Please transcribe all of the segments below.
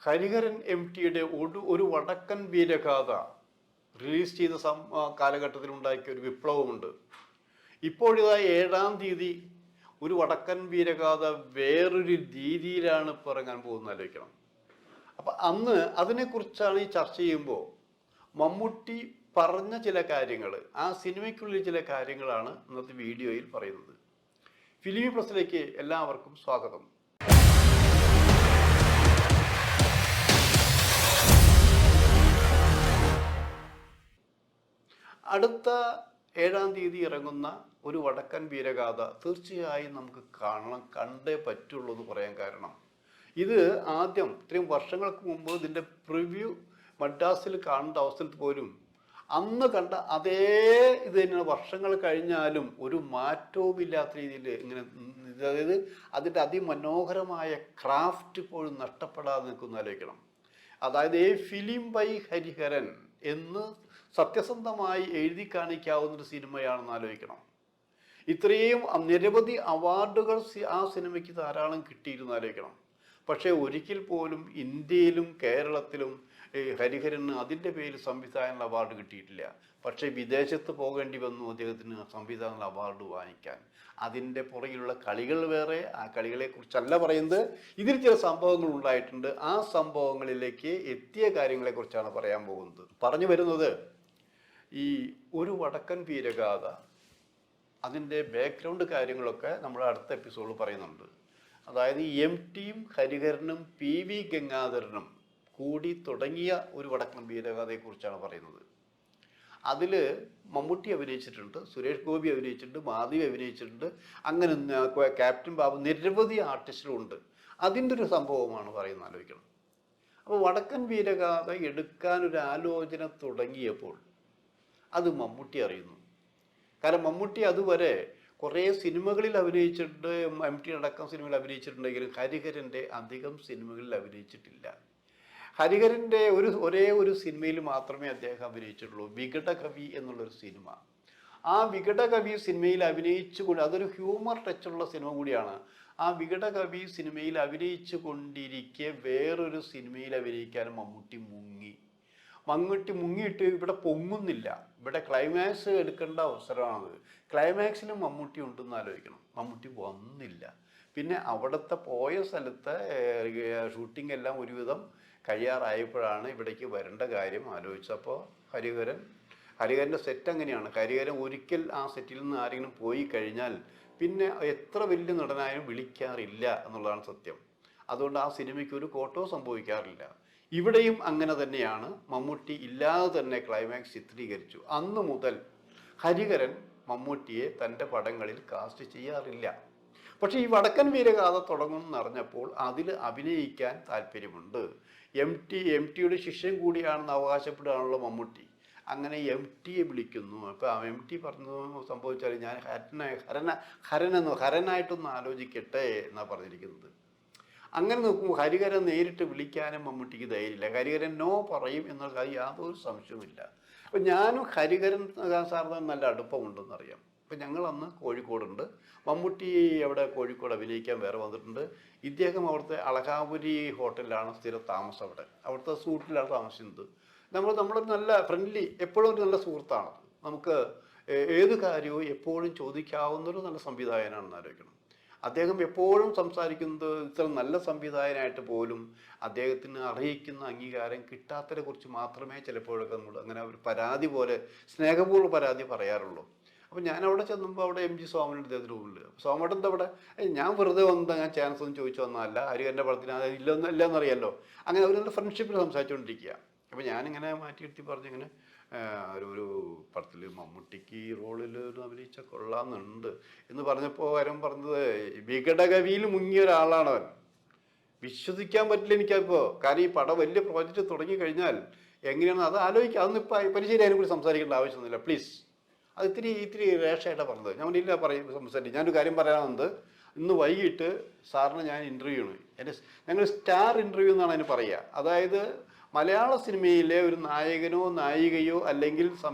ഹരിഹരൻ MTയുടെ ഒരു വടക്കൻ വീരഗാഥ റിലീസ് ചെയ്ത കാലഘട്ടത്തിൽ ഉണ്ടാക്കിയ ഒരു വിപ്ലവമുണ്ട്. ഇപ്പോഴിതാ 7-ാം തീയതി ഒരു വടക്കൻ വീരഗാഥ വേറൊരു രീതിയിലാണ് ഇറങ്ങാൻ പോകുന്നത് ആലോചിക്കണം. അപ്പം അന്ന് അതിനെക്കുറിച്ചാണ് ഈ ചർച്ച ചെയ്യുമ്പോൾ മമ്മൂട്ടി പറഞ്ഞ ചില കാര്യങ്ങൾ, ആ സിനിമയ്ക്കുള്ളിൽ ചില കാര്യങ്ങളാണ് ഇന്നത്തെ വീഡിയോയിൽ പറയുന്നത്. ഫിലിമി പ്ലസിലേക്ക് എല്ലാവർക്കും സ്വാഗതം. അടുത്ത 7-ാം തീയതി ഇറങ്ങുന്ന ഒരു വടക്കൻ വീരഗാഥ തീർച്ചയായും നമുക്ക് കണ്ടേ പറ്റുള്ളൂ എന്ന് പറയാൻ കാരണം, ഇത് ആദ്യം ഇത്രയും വർഷങ്ങൾക്ക് മുമ്പ് ഇതിൻ്റെ പ്രിവ്യൂ മദ്രാസിൽ കാണേണ്ട അവസരത്തിൽ പോലും അന്ന് കണ്ട അതേ ഇത് തന്നെയാണ് വർഷങ്ങൾ കഴിഞ്ഞാലും ഒരു മാറ്റവും ഇല്ലാത്ത രീതിയിൽ ഇങ്ങനെ, അതായത് അതിൻ്റെ അതിമനോഹരമായ ക്രാഫ്റ്റ് ഇപ്പോഴും നഷ്ടപ്പെടാതെ നിൽക്കുന്ന ആലോചിക്കണം. അതായത് ഫിലിം ബൈ ഹരിഹരൻ എന്ന് സത്യസന്ധമായി എഴുതി കാണിക്കാവുന്നൊരു സിനിമയാണെന്ന് ആലോചിക്കണം. ഇത്രയും നിരവധി അവാർഡുകൾ ആ സിനിമയ്ക്ക് ധാരാളം കിട്ടിയിരുന്ന് ആലോചിക്കണം. പക്ഷേ ഒരിക്കൽ പോലും ഇന്ത്യയിലും കേരളത്തിലും ഹരിഹരന് അതിൻ്റെ പേരിൽ സംവിധായകനുള്ള അവാർഡ് കിട്ടിയിട്ടില്ല. പക്ഷേ വിദേശത്ത് പോകേണ്ടി വന്നു അദ്ദേഹത്തിന് സംവിധായകനുള്ള അവാർഡ് വാങ്ങിക്കാൻ. അതിൻ്റെ പുറകിലുള്ള കളികൾ വേറെ, ആ കളികളെക്കുറിച്ചല്ല പറയുന്നത്. ഇതിൽ ചില സംഭവങ്ങൾ ഉണ്ടായിട്ടുണ്ട്. ആ സംഭവങ്ങളിലേക്ക് എത്തിയ കാര്യങ്ങളെക്കുറിച്ചാണ് പറയാൻ പോകുന്നത്. പറഞ്ഞു വരുന്നത്, ഈ ഒരു വടക്കൻ വീരഗാഥ അതിൻ്റെ ബാക്ക്ഗ്രൗണ്ട് കാര്യങ്ങളൊക്കെ നമ്മൾ അടുത്ത എപ്പിസോഡിൽ പറയുന്നുണ്ട്. അതായത് MTയും ഹരിഹരനും PV ഗംഗാധരനും കൂടി തുടങ്ങിയ ഒരു വടക്കൻ വീരഗാഥയെക്കുറിച്ചാണ് പറയുന്നത്. അതിൽ മമ്മൂട്ടി അഭിനയിച്ചിട്ടുണ്ട്, സുരേഷ് ഗോപി അഭിനയിച്ചിട്ടുണ്ട്, മാധവി അഭിനയിച്ചിട്ടുണ്ട്, അങ്ങനെ ക്യാപ്റ്റൻ ബാബു, നിരവധി ആർട്ടിസ്റ്റുകളുണ്ട്. അതിൻ്റെ ഒരു സംഭവമാണ് പറയുന്നത് ആലോചിക്കണം. അപ്പോൾ വടക്കൻ വീരഗാഥ എടുക്കാനൊരു ആലോചന തുടങ്ങിയപ്പോൾ അത് മമ്മൂട്ടി അറിയുന്നു. കാരണം മമ്മൂട്ടി അതുവരെ കുറേ സിനിമകളിൽ അഭിനയിച്ചിട്ടുണ്ട്, MT അടക്കം സിനിമയിൽ അഭിനയിച്ചിട്ടുണ്ടെങ്കിലും ഹരിഹരൻ്റെ അധികം സിനിമകളിൽ അഭിനയിച്ചിട്ടില്ല. ഹരിഹരൻ്റെ ഒരേ ഒരു സിനിമയിൽ മാത്രമേ അദ്ദേഹം അഭിനയിച്ചിട്ടുള്ളൂ, വികടകവി എന്നുള്ളൊരു സിനിമ. ആ വികടകവി സിനിമയിൽ അഭിനയിച്ചുകൊണ്ട്, അതൊരു ഹ്യൂമർ ടച്ചുള്ള സിനിമ കൂടിയാണ്. ആ വികടകവി സിനിമയിൽ അഭിനയിച്ചു കൊണ്ടിരിക്കെ വേറൊരു സിനിമയിൽ അഭിനയിക്കാൻ മമ്മൂട്ടി മുങ്ങിയിട്ട് ഇവിടെ പൊങ്ങുന്നില്ല. ഇവിടെ ക്ലൈമാക്സ് എടുക്കേണ്ട അവസരമാണത്. ക്ലൈമാക്സിലും മമ്മൂട്ടി ഉണ്ടെന്ന് ആലോചിക്കണം. മമ്മൂട്ടി വന്നില്ല. പിന്നെ അവിടുത്തെ പോയ സ്ഥലത്തെ ഷൂട്ടിംഗ് എല്ലാം ഒരുവിധം കഴിയാറായപ്പോഴാണ് ഇവിടേക്ക് വരേണ്ട കാര്യം ആലോചിച്ചപ്പോൾ ഹരിഹരൻ്റെ സെറ്റ് അങ്ങനെയാണ്. ഹരിഹരൻ ഒരിക്കൽ ആ സെറ്റിൽ നിന്ന് ആരെങ്കിലും പോയി കഴിഞ്ഞാൽ പിന്നെ എത്ര വലിയ നടനായാലും വിളിക്കാറില്ല എന്നുള്ളതാണ് സത്യം. അതുകൊണ്ട് ആ സിനിമയ്ക്ക് ഒരു കോട്ടോ സംഭവിക്കാറില്ല. ഇവിടെയും അങ്ങനെ തന്നെയാണ്. മമ്മൂട്ടി ഇല്ലാതെ തന്നെ ക്ലൈമാക്സ് ചിത്രീകരിച്ചു. അന്ന് മുതൽ ഹരിഹരൻ മമ്മൂട്ടിയെ തൻ്റെ പടങ്ങളിൽ കാസ്റ്റ് ചെയ്യാറില്ല. പക്ഷേ ഈ വടക്കൻ വീരഗാഥ തുടങ്ങുമെന്ന് അറിഞ്ഞപ്പോൾ അതിൽ അഭിനയിക്കാൻ താല്പര്യമുണ്ട്. MTയുടെ ശിഷ്യൻ കൂടിയാണെന്ന് അവകാശപ്പെടുകയാണല്ലോ മമ്മൂട്ടി. അങ്ങനെ MTയെ വിളിക്കുന്നു. അപ്പോൾ MT പറഞ്ഞു, സംഭവിച്ചാൽ ഞാൻ ഹരനായിട്ടൊന്ന് ആലോചിക്കട്ടെ എന്നാണ് പറഞ്ഞിരിക്കുന്നത്. അങ്ങനെ നോക്കുമ്പോൾ ഹരിഹരൻ നേരിട്ട് വിളിക്കാനും മമ്മൂട്ടിക്ക് ധൈര്യമില്ല. ഹരിഹരൻ നോ പറയും എന്നുള്ള കാര്യം യാതൊരു സംശയവുമില്ല. അപ്പം ഞാനും ഹരിഹരൻ സാറിന് നല്ല അടുപ്പമുണ്ടെന്നറിയാം. അപ്പം ഞങ്ങൾ അന്ന് കോഴിക്കോടുണ്ട്. മമ്മൂട്ടി അവിടെ കോഴിക്കോട് അഭിനയിക്കാൻ വേറെ വന്നിട്ടുണ്ട്. ഇദ്ദേഹം അവിടുത്തെ അളകാപുരി ഹോട്ടലിലാണ് സ്ഥിര താമസം. അവിടുത്തെ സൂട്ടിലാണ് താമസിക്കുന്നത്. നമ്മളൊരു നല്ല ഫ്രണ്ട്ലി, എപ്പോഴും ഒരു നല്ല സുഹൃത്താണ്. നമുക്ക് ഏത് കാര്യവും എപ്പോഴും ചോദിക്കാവുന്നൊരു നല്ല സംവിധായകനാണെന്ന് ആലോചിക്കണം. അദ്ദേഹം എപ്പോഴും സംസാരിക്കുന്നത് ഇത്ര നല്ല സംവിധായകനായിട്ട് പോലും അദ്ദേഹത്തിന് അർഹിക്കുന്ന അംഗീകാരം കിട്ടാത്തതിനെ കുറിച്ച് മാത്രമേ ചിലപ്പോഴൊക്കെ നമ്മൾ അങ്ങനെ ഒരു പരാതി പോലെ, സ്നേഹപൂർവ്വ പരാതി പറയാറുള്ളൂ. അപ്പോൾ ഞാൻ അവിടെ ചെന്നുമ്പോൾ അവിടെ MG സോമനുണ്ട് അദ്ദേഹത്തിൻ്റെ റൂമിൽ. സോമേട്ടൻ്റെ അവിടെ ഞാൻ വെറുതെ വന്നതാണ്, ഞാൻ ചാൻസ് ഒന്നും ചോദിച്ചു വന്നതല്ല, ഹരിഹരൻ്റെ പടത്തിന് അത് ഇല്ലെന്നറിയാമല്ലോ. അങ്ങനെ ഒരു നല്ല ഫ്രണ്ട്ഷിപ്പിൽ സംസാരിച്ചുകൊണ്ടിരിക്കുക. അപ്പോൾ ഞാനിങ്ങനെ മാറ്റിയിരുത്തി പറഞ്ഞിങ്ങനെ, ഒരു പടത്തിൽ മമ്മൂട്ടിക്ക് ഈ റോളിൽ അഭിനയിച്ചാൽ കൊള്ളാമെന്നുണ്ട് എന്ന് പറഞ്ഞപ്പോൾ അവൻ പറഞ്ഞത്, വികടകവിയിൽ മുങ്ങിയ ഒരാളാണ് അവൻ, വിശ്വസിക്കാൻ പറ്റില്ല എനിക്കപ്പോൾ. കാരണം ഈ പടം വലിയ പ്രോജക്റ്റ് തുടങ്ങി കഴിഞ്ഞാൽ എങ്ങനെയാണ് അത് ആലോചിക്കുക. അതൊന്നും ഇപ്പോൾ പരിശീലനം അതിനെ കുറിച്ച് സംസാരിക്കേണ്ട ആവശ്യമൊന്നുമില്ല, പ്ലീസ്. അത് ഇത്തിരി രേഷമായിട്ടാണ് പറഞ്ഞത്. ഞാൻ ഇല്ല സംസാരിക്കും. ഞാനൊരു കാര്യം പറയാനുണ്ട്. ഇന്ന് വൈകിട്ട് സാറിന് ഞാൻ ഇൻ്റർവ്യൂ ആണ്. ഞങ്ങൾ സ്റ്റാർ ഇൻ്റർവ്യൂ എന്നാണ് അതിന് പറയുക. അതായത് മലയാള സിനിമയിലെ ഒരു നായകനോ നായികയോ അല്ലെങ്കിൽ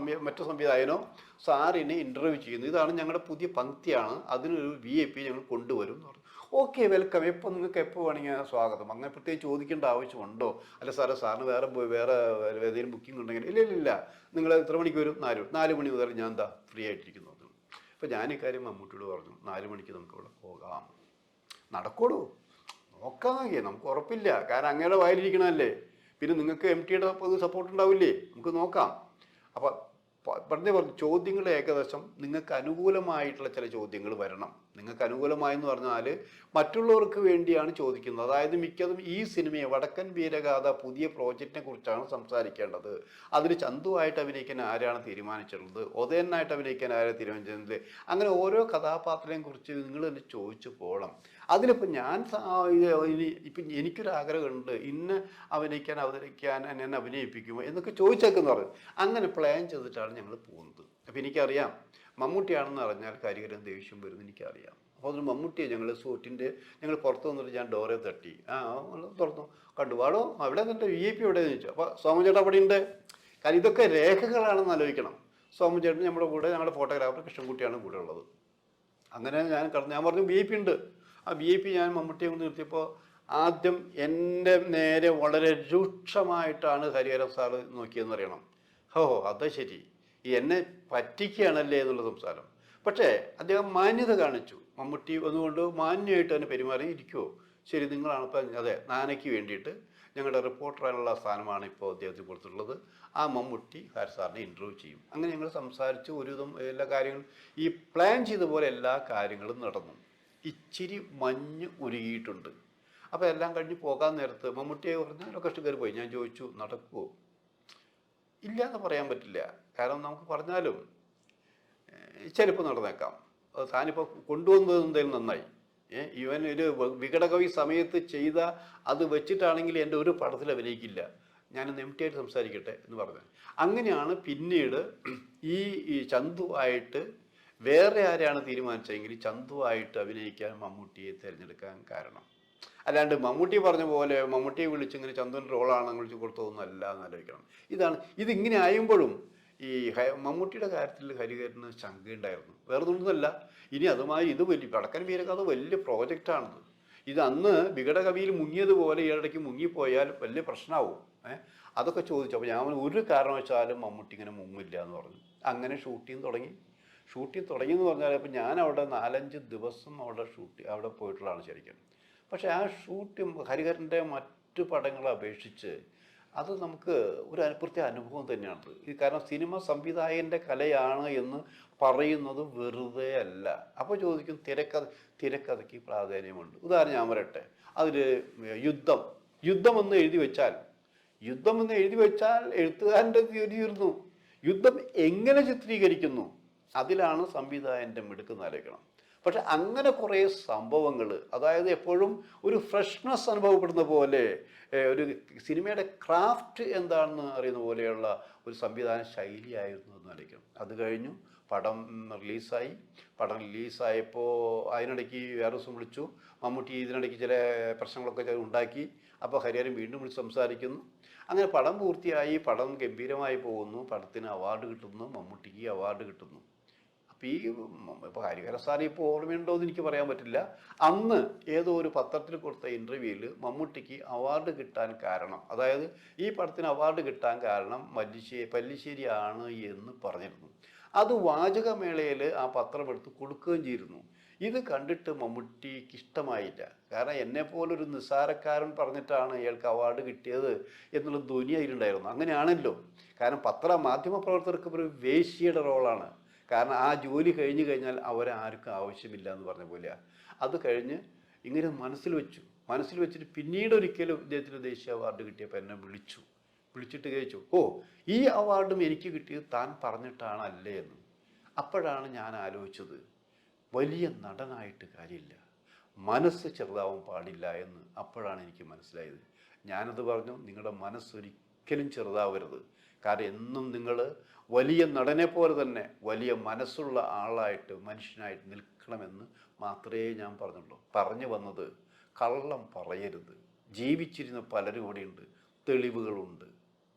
മറ്റു സംവിധായകനോ സാറിനെ ഇൻ്റർവ്യൂ ചെയ്യുന്നു. ഇതാണ് ഞങ്ങളുടെ പുതിയ പങ്ക്തിയാണ്, അതിനൊരു VIP ഞങ്ങൾ കൊണ്ടുവരും എന്ന് പറഞ്ഞു. ഓക്കെ വെൽക്കം, എപ്പോൾ നിങ്ങൾക്ക് എപ്പോൾ വേണമെങ്കിൽ സ്വാഗതം, അങ്ങനെ പ്രത്യേകിച്ച് ചോദിക്കേണ്ട ആവശ്യമുണ്ടോ? അല്ല സാറിന് വേറെ ഏതെങ്കിലും ബുക്കിംഗ് ഉണ്ടെങ്കിൽ ഇല്ല നിങ്ങൾ എത്ര മണിക്ക് വരും? 4 മണി മുതൽ ഞാൻ എന്താ ഫ്രീ ആയിട്ടിരിക്കുന്നു. അപ്പോൾ ഞാൻ ഇക്കാര്യം മമ്മൂട്ടിയോട് പറഞ്ഞു, 4 മണിക്ക് നമുക്ക് ഇവിടെ പോകാം. നടക്കോളൂ, നോക്കാൻ നോക്കിയേ, നമുക്ക് ഉറപ്പില്ല, കാരണം അങ്ങയുടെ വായിലിരിക്കണമല്ലേ. പിന്നെ നിങ്ങൾക്ക് MTയുടെ സപ്പോർട്ട് ഉണ്ടാവില്ലേ, നമുക്ക് നോക്കാം. അപ്പോൾ പറഞ്ഞു ചോദ്യങ്ങൾ ഏകദേശം നിങ്ങൾക്ക് അനുകൂലമായിട്ടുള്ള ചില ചോദ്യങ്ങൾ വരണം. നിങ്ങൾക്ക് അനുകൂലമായെന്ന് പറഞ്ഞാൽ മറ്റുള്ളവർക്ക് വേണ്ടിയാണ് ചോദിക്കുന്നത്. അതായത് മിക്കതും ഈ സിനിമയെ വടക്കൻ വീരഗാഥ പുതിയ പ്രോജക്റ്റിനെ കുറിച്ചാണ് സംസാരിക്കേണ്ടത്. അതിൽ ചന്തുവായിട്ട് അഭിനയിക്കാൻ ആരാണ് തീരുമാനിച്ചിട്ടുള്ളത്, ഉദയനായിട്ട് അഭിനയിക്കാൻ ആരാണ് തീരുമാനിച്ചിട്ടുള്ളത്, അങ്ങനെ ഓരോ കഥാപാത്രത്തെയും കുറിച്ച് നിങ്ങൾ തന്നെ ചോദിച്ചു പോകണം. അതിലിപ്പോൾ ഇപ്പം എനിക്കൊരാഗ്രഹമുണ്ട്, ഇന്ന് അവതരിക്കാൻ എന്നെ അഭിനയിപ്പിക്കുമോ എന്നൊക്കെ ചോദിച്ചേക്കെന്ന് പറഞ്ഞു. അങ്ങനെ പ്ലാൻ ചെയ്തിട്ടാണ് ഞങ്ങൾ പോകുന്നത്. അപ്പോൾ എനിക്കറിയാം മമ്മൂട്ടിയാണെന്ന് അറിഞ്ഞാൽ കരികരം ദേഷ്യം വരുമെന്ന് എനിക്കറിയാം. അപ്പോൾ അതിന് മമ്മൂട്ടിയെ ഞങ്ങൾ പുറത്ത് വന്നിട്ട് ഞാൻ ഡോറെ തട്ടി, തുറന്നു കണ്ടു, വാടോ അവിടെ നിൻ്റെ VIP എവിടെയെന്ന് ചോദിച്ചു. അപ്പോൾ സോമചേട്ടൻ അവിടെ ഉണ്ട്. കാരണം ഇതൊക്കെ രേഖകളാണെന്ന് ആലോചിക്കണം. സോമചേട്ടൻ നമ്മുടെ കൂടെ, ഞങ്ങളുടെ ഫോട്ടോഗ്രാഫർ കൃഷ്ണൻകുട്ടിയാണ് കൂടെ ഉള്ളത്. അങ്ങനെ ഞാൻ പറഞ്ഞു VIP ഉണ്ട്. ആ VIP ഞാൻ മമ്മൂട്ടിയെ കൊണ്ട് നിർത്തിയപ്പോൾ ആദ്യം എൻ്റെ നേരെ വളരെ രൂക്ഷമായിട്ടാണ് ഹരിഹരൻ സാറ് നോക്കിയെന്നറിയണം. അത് ശരി, എന്നെ പറ്റിക്കുകയാണല്ലേ എന്നുള്ള സംസാരം. പക്ഷേ അദ്ദേഹം മാന്യത കാണിച്ചു. മമ്മൂട്ടി വന്നുകൊണ്ട് മാന്യമായിട്ട് തന്നെ പെരുമാറി. ഇരിക്കുമോ, ശരി നിങ്ങളാണ് ഇപ്പം, അതെ നാനയ്ക്ക് വേണ്ടിയിട്ട് ഞങ്ങളുടെ റിപ്പോർട്ടറായുള്ള സ്ഥാനമാണ് ഇപ്പോൾ അദ്ദേഹത്തിന് കൊടുത്തിട്ടുള്ളത്. ആ മമ്മൂട്ടി ഹരി സാറിനെ ഇൻ്റർവ്യൂ ചെയ്യും. അങ്ങനെ ഞങ്ങൾ സംസാരിച്ച് ഒരുവിധം എല്ലാ കാര്യങ്ങളും ഈ പ്ലാൻ ചെയ്ത പോലെ എല്ലാ കാര്യങ്ങളും നടന്നു. ഇച്ചിരി മഞ്ഞ് ഉരുകിയിട്ടുണ്ട്. അപ്പോൾ എല്ലാം കഴിഞ്ഞ് പോകാൻ നേരത്ത് മമ്മൂട്ടിയെ പറഞ്ഞ് ലൊക്കേഷൻ കയറി പോയി. ഞാൻ ചോദിച്ചു നടക്കുമോ? ഇല്ല എന്ന് പറയാൻ പറ്റില്ല, കാരണം നമുക്ക് പറഞ്ഞാലും ചിലപ്പോൾ നടന്നേക്കാം. താനിപ്പോൾ കൊണ്ടുവന്നത് എന്തായാലും നന്നായി. ഇവൻ ഒരു വികടകവി സമയത്ത് ചെയ്ത അത് വെച്ചിട്ടാണെങ്കിൽ എൻ്റെ ഒരു പടത്തിൽ അഭിനയിക്കില്ല, ഞാനൊന്ന് MT ആയിട്ട് സംസാരിക്കട്ടെ എന്ന് പറഞ്ഞു. അങ്ങനെയാണ് പിന്നീട് ഈ ചന്തുവായിട്ട് വേറെ ആരെയാണ് തീരുമാനിച്ചതെങ്കിൽ ചന്തുവായിട്ട് അഭിനയിക്കാൻ മമ്മൂട്ടിയെ തിരഞ്ഞെടുക്കാൻ കാരണം. അല്ലാണ്ട് മമ്മൂട്ടി പറഞ്ഞ പോലെ മമ്മൂട്ടിയെ വിളിച്ചിങ്ങനെ ചന്തുവിൻ്റെ റോളാണ് വിളിച്ച് കൊടുത്തതൊന്നും അല്ല എന്ന് ആലോചിക്കണം. ഇതിങ്ങനെ ആയുമ്പോഴും ഈ മമ്മൂട്ടിയുടെ കാര്യത്തിൽ ഹരിഹരന് ശങ്കയുണ്ടായിരുന്നു. വേറെ ഒന്നുമല്ല. ഇനി അതുമായി ഇത് വടക്കൻ വീരഗാഥ വലിയ പ്രോജക്റ്റാണിത്. ഇത് അന്ന് വികടകവിയിൽ മുങ്ങിയതുപോലെ ഈയിടയ്ക്ക് മുങ്ങിപ്പോയാൽ വലിയ പ്രശ്നമാവും. അതൊക്കെ ചോദിച്ചു. അപ്പോൾ ഞാൻ ഒരു കാരണവശാലും മമ്മൂട്ടി ഇങ്ങനെ മുങ്ങില്ല എന്ന് പറഞ്ഞു. അങ്ങനെ ഷൂട്ടിങ് തുടങ്ങിയെന്ന് പറഞ്ഞാൽ ഇപ്പോൾ ഞാൻ അവിടെ 4-5 ദിവസം അവിടെ പോയിട്ടുള്ളതാണ് ശരിക്കും. പക്ഷേ ആ ഹരിഹരൻ്റെ മറ്റു പടങ്ങളെ അപേക്ഷിച്ച് അത് നമുക്ക് ഒരു പ്രത്യേക അനുഭവം തന്നെയാണ്. കാരണം സിനിമ സംവിധായകൻ്റെ കലയാണ് എന്ന് പറയുന്നത് വെറുതെ അല്ല. അപ്പോൾ ചോദിക്കും തിരക്കഥയ്ക്ക് പ്രാധാന്യമുണ്ട്. ഉദാഹരണം ഞാൻ പറയട്ടെ, അതിൽ യുദ്ധം എന്ന് എഴുതി വെച്ചാൽ എഴുത്തുകാരൻ്റെ തീർന്നു. യുദ്ധം എങ്ങനെ ചിത്രീകരിക്കുന്നു അതിലാണ് സംവിധായകൻ്റെ മിടുക്കെന്ന് ആലോചിക്കണം. പക്ഷെ അങ്ങനെ കുറേ സംഭവങ്ങൾ, അതായത് എപ്പോഴും ഒരു ഫ്രഷ്നെസ് അനുഭവപ്പെടുന്ന പോലെ, ഒരു സിനിമയുടെ ക്രാഫ്റ്റ് എന്താണെന്ന് അറിയുന്ന പോലെയുള്ള ഒരു സംവിധാന ശൈലിയായിരുന്നു എന്ന് ആലോചിക്കണം. അത് കഴിഞ്ഞു പടം റിലീസായപ്പോൾ അതിനിടയ്ക്ക് വേറെ ദിവസം വിളിച്ചു മമ്മൂട്ടി. ഇതിനിടയ്ക്ക് ചില പ്രശ്നങ്ങളൊക്കെ ഉണ്ടാക്കി. അപ്പോൾ ഹരിഹരൻ വീണ്ടും വിളിച്ച് സംസാരിക്കുന്നു. അങ്ങനെ പടം പൂർത്തിയായി, പടം ഗംഭീരമായി പോകുന്നു, പടത്തിന് അവാർഡ് കിട്ടുന്നു, മമ്മൂട്ടിക്ക് അവാർഡ് കിട്ടുന്നു. ഇപ്പോൾ ഹരിഹര സാർ ഇപ്പോൾ ഓർമ്മയുണ്ടോ എന്ന് എനിക്ക് പറയാൻ പറ്റില്ല. അന്ന് ഏതോ ഒരു പത്രത്തിൽ കൊടുത്ത ഇൻ്റർവ്യൂവിൽ മമ്മൂട്ടിക്ക് അവാർഡ് കിട്ടാൻ കാരണം, അതായത് ഈ പടത്തിന് അവാർഡ് കിട്ടാൻ കാരണം പല്ലിശ്ശേരി ആണ് എന്ന് പറഞ്ഞിരുന്നു. അത് വാചകമേളയിൽ ആ പത്രം എടുത്ത് കൊടുക്കുകയും ചെയ്തിരുന്നു. ഇത് കണ്ടിട്ട് മമ്മൂട്ടിക്ക് ഇഷ്ടമായില്ല. കാരണം എന്നെപ്പോലൊരു നിസ്സാരക്കാരൻ പറഞ്ഞിട്ടാണ് ഇയാൾക്ക് അവാർഡ് കിട്ടിയത് എന്നുള്ള ധ്വനി അതിലുണ്ടായിരുന്നു. അങ്ങനെയാണല്ലോ, കാരണം മാധ്യമ പ്രവർത്തകർക്ക് ഒരു വേശ്യയുടെ റോളാണ്. കാരണം ആ ജോലി കഴിഞ്ഞാൽ അവരാർക്കും ആവശ്യമില്ല എന്ന് പറഞ്ഞ പോലെയാണ്. അത് കഴിഞ്ഞ് ഇങ്ങനെ മനസ്സിൽ വെച്ചിട്ട് പിന്നീട് ഒരിക്കലും ഇദ്ദേഹത്തിന് ദേശീയ അവാർഡ് കിട്ടിയപ്പോൾ എന്നെ വിളിച്ചിട്ട് ചോദിച്ചു, ഈ അവാർഡും എനിക്ക് കിട്ടിയത് താൻ പറഞ്ഞിട്ടാണ് അല്ലേ എന്ന്. അപ്പോഴാണ് ഞാൻ ആലോചിച്ചത്, വലിയ നടനായിട്ട് കാര്യമില്ല, മനസ്സ് ചെറുതാവാൻ പാടില്ല എന്ന്. അപ്പോഴാണ് എനിക്ക് മനസ്സിലായത്. ഞാനത് പറഞ്ഞു, നിങ്ങളുടെ മനസ്സൊരിക്കലും ചെറുതാവരുത്. കാരണം എന്നും നിങ്ങൾ വലിയ നടനെ പോലെ തന്നെ വലിയ മനസ്സുള്ള ആളായിട്ട് മനുഷ്യനായിട്ട് നിൽക്കണമെന്ന് മാത്രമേ ഞാൻ പറഞ്ഞുള്ളൂ. പറഞ്ഞു വന്നത് കള്ളം പറയരുത്. ജീവിച്ചിരുന്ന പലരും കൂടിയുണ്ട്, തെളിവുകളുണ്ട്.